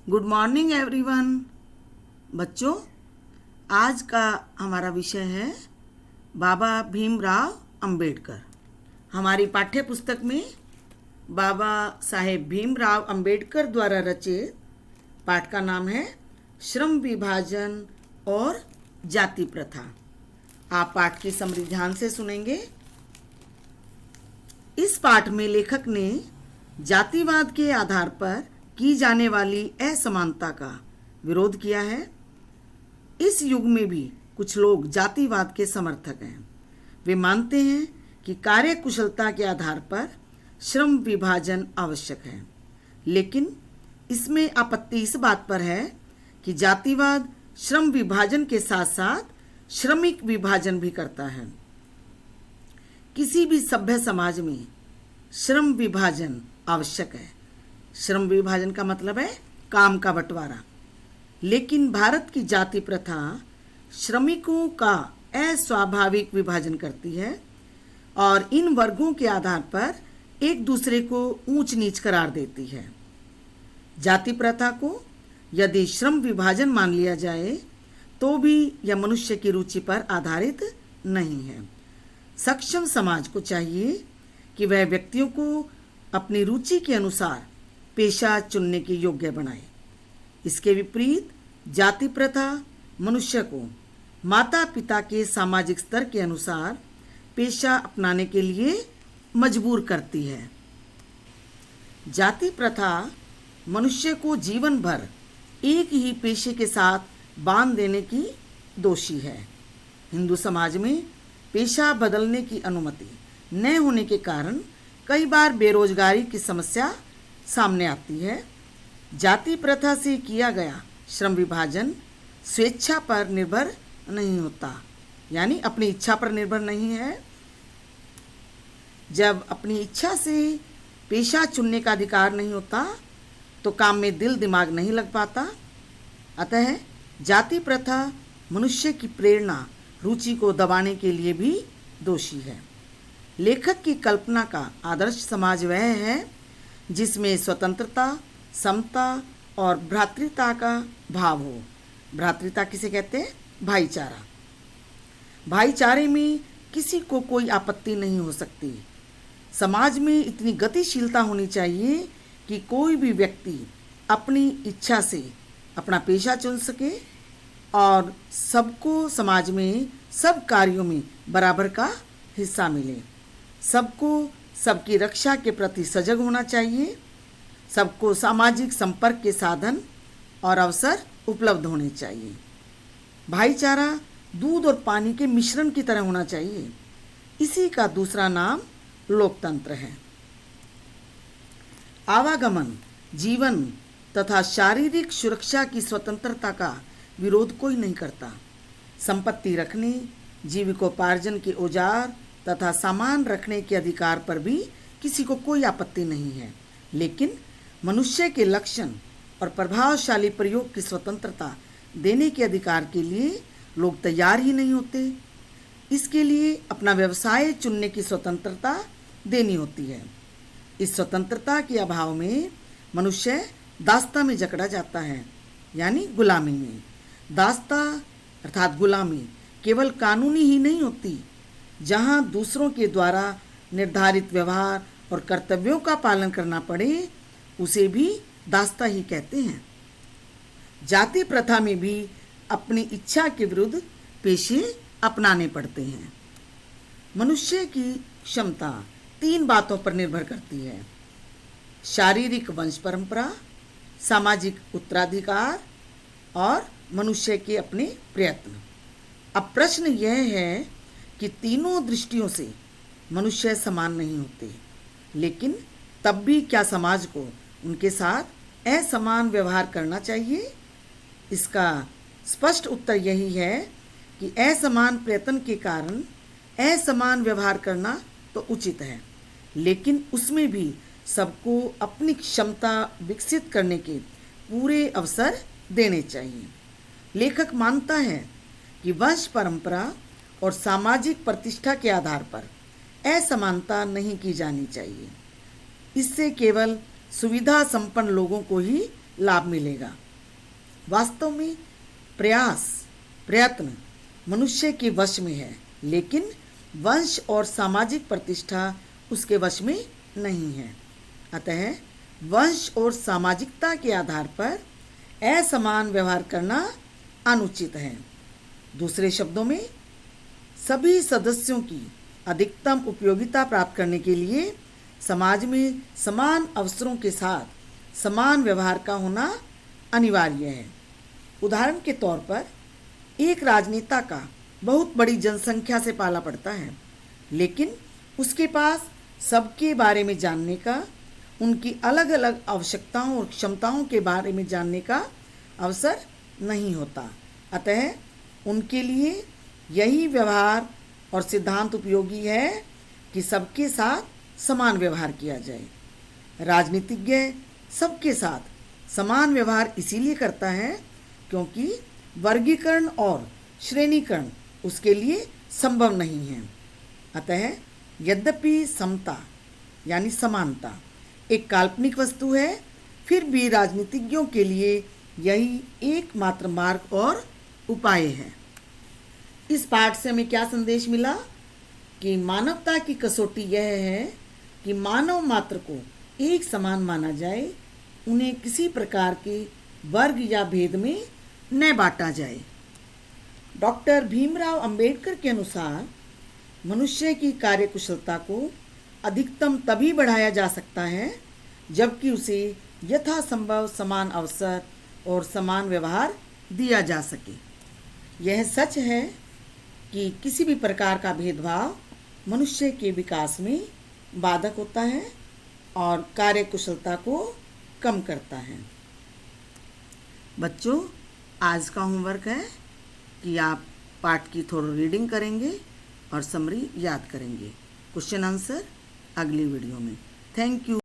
Good morning everyone. बच्चों, आज का हमारा विषय है बाबा भीमराव अंबेडकर। हमारी पाठ्य पुस्तक में बाबा साहेब भीमराव अंबेडकर द्वारा रचित पाठ का नाम है श्रम विभाजन और जाति प्रथा। आप पाठ की समरी ध्यान से सुनेंगे। इस पाठ में लेखक ने जातिवाद के आधार पर की जाने वाली असमानता का विरोध किया है। इस युग में भी कुछ लोग जातिवाद के समर्थक हैं। वे मानते हैं कि कार्य कुशलता के आधार पर श्रम विभाजन आवश्यक है, लेकिन इसमें आपत्ति इस बात पर है कि जातिवाद श्रम विभाजन के साथ साथ श्रमिक विभाजन भी करता है। किसी भी सभ्य समाज में श्रम विभाजन आवश्यक है। श्रम विभाजन का मतलब है काम का बंटवारा, लेकिन भारत की जाति प्रथा श्रमिकों का अस्वाभाविक विभाजन करती है और इन वर्गों के आधार पर एक दूसरे को ऊंच नीच करार देती है। जाति प्रथा को यदि श्रम विभाजन मान लिया जाए तो भी यह मनुष्य की रुचि पर आधारित नहीं है। सक्षम समाज को चाहिए कि वह व्यक्तियों को अपनी रुचि के अनुसार पेशा चुनने के योग्य बनाए। इसके विपरीत जाति प्रथा मनुष्य को माता पिता के सामाजिक स्तर के अनुसार पेशा अपनाने के लिए मजबूर करती है। जाति प्रथा मनुष्य को जीवन भर एक ही पेशे के साथ बांध देने की दोषी है। हिंदू समाज में पेशा बदलने की अनुमति न होने के कारण कई बार बेरोजगारी की समस्या सामने आती है। जाति प्रथा से किया गया श्रम विभाजन स्वेच्छा पर निर्भर नहीं होता, यानी अपनी इच्छा पर निर्भर नहीं है। जब अपनी इच्छा से पेशा चुनने का अधिकार नहीं होता तो काम में दिल दिमाग नहीं लग पाता। अतः जाति प्रथा मनुष्य की प्रेरणा रुचि को दबाने के लिए भी दोषी है। लेखक की कल्पना का आदर्श समाज वह है जिसमें स्वतंत्रता, समता और भ्रातृता का भाव हो। भ्रातृता किसे कहते हैं? भाईचारा। भाईचारे में किसी को कोई आपत्ति नहीं हो सकती। समाज में इतनी गतिशीलता होनी चाहिए कि कोई भी व्यक्ति अपनी इच्छा से अपना पेशा चुन सके और सबको समाज में सब कार्यों में बराबर का हिस्सा मिले। सबको सबकी रक्षा के प्रति सजग होना चाहिए। सबको सामाजिक संपर्क के साधन और अवसर उपलब्ध होने चाहिए। भाईचारा दूध और पानी के मिश्रण की तरह होना चाहिए। इसी का दूसरा नाम लोकतंत्र है। आवागमन, जीवन तथा शारीरिक सुरक्षा की स्वतंत्रता का विरोध कोई नहीं करता। संपत्ति रखने, जीविकोपार्जन के औजार तथा सामान रखने के अधिकार पर भी किसी को कोई आपत्ति नहीं है, लेकिन मनुष्य के लक्षण और प्रभावशाली प्रयोग की स्वतंत्रता देने के अधिकार के लिए लोग तैयार ही नहीं होते। इसके लिए अपना व्यवसाय चुनने की स्वतंत्रता देनी होती है। इस स्वतंत्रता के अभाव में मनुष्य दास्ता में जकड़ा जाता है, यानी गुलामी में। दास्ता अर्थात गुलामी केवल कानूनी ही नहीं होती। जहाँ दूसरों के द्वारा निर्धारित व्यवहार और कर्तव्यों का पालन करना पड़े उसे भी दास्ता ही कहते हैं। जाति प्रथा में भी अपनी इच्छा के विरुद्ध पेशे अपनाने पड़ते हैं। मनुष्य की क्षमता 3 बातों पर निर्भर करती है: शारीरिक वंश परंपरा, सामाजिक उत्तराधिकार और मनुष्य के अपने प्रयत्न। अब प्रश्न यह है कि तीनों दृष्टियों से मनुष्य समान नहीं होते, लेकिन तब भी क्या समाज को उनके साथ असमान व्यवहार करना चाहिए? इसका स्पष्ट उत्तर यही है कि असमान प्रयत्न के कारण असमान व्यवहार करना तो उचित है, लेकिन उसमें भी सबको अपनी क्षमता विकसित करने के पूरे अवसर देने चाहिए। लेखक मानता है कि वंश परंपरा और सामाजिक प्रतिष्ठा के आधार पर असमानता नहीं की जानी चाहिए। इससे केवल सुविधा संपन्न लोगों को ही लाभ मिलेगा। वास्तव में प्रयत्न मनुष्य के वश में है, लेकिन वंश और सामाजिक प्रतिष्ठा उसके वश में नहीं है। अतः वंश और सामाजिकता के आधार पर असमान व्यवहार करना अनुचित है। दूसरे शब्दों में, सभी सदस्यों की अधिकतम उपयोगिता प्राप्त करने के लिए समाज में समान अवसरों के साथ समान व्यवहार का होना अनिवार्य है। उदाहरण के तौर पर, एक राजनेता का बहुत बड़ी जनसंख्या से पाला पड़ता है, लेकिन उसके पास सबके बारे में जानने का, उनकी अलग अलग आवश्यकताओं और क्षमताओं के बारे में जानने का अवसर नहीं होता। अतः उनके लिए यही व्यवहार और सिद्धांत उपयोगी है कि सबके साथ समान व्यवहार किया जाए। राजनीतिज्ञ सबके साथ समान व्यवहार इसीलिए करता है क्योंकि वर्गीकरण और श्रेणीकरण उसके लिए संभव नहीं है। अतः यद्यपि समता यानी समानता एक काल्पनिक वस्तु है, फिर भी राजनीतिज्ञों के लिए यही एकमात्र मार्ग और उपाय है। इस पाठ से हमें क्या संदेश मिला कि मानवता की कसौटी यह है कि मानव मात्र को एक समान माना जाए, उन्हें किसी प्रकार के वर्ग या भेद में न बांटा जाए। डॉक्टर भीमराव अंबेडकर के अनुसार मनुष्य की कार्यकुशलता को अधिकतम तभी बढ़ाया जा सकता है जबकि उसे यथासंभव समान अवसर और समान व्यवहार दिया जा सके। यह सच है कि किसी भी प्रकार का भेदभाव मनुष्य के विकास में बाधक होता है और कार्यकुशलता को कम करता है। बच्चों, आज का होमवर्क है कि आप पाठ की थोड़ी रीडिंग करेंगे और समरी याद करेंगे। क्वेश्चन आंसर अगली वीडियो में। Thank you.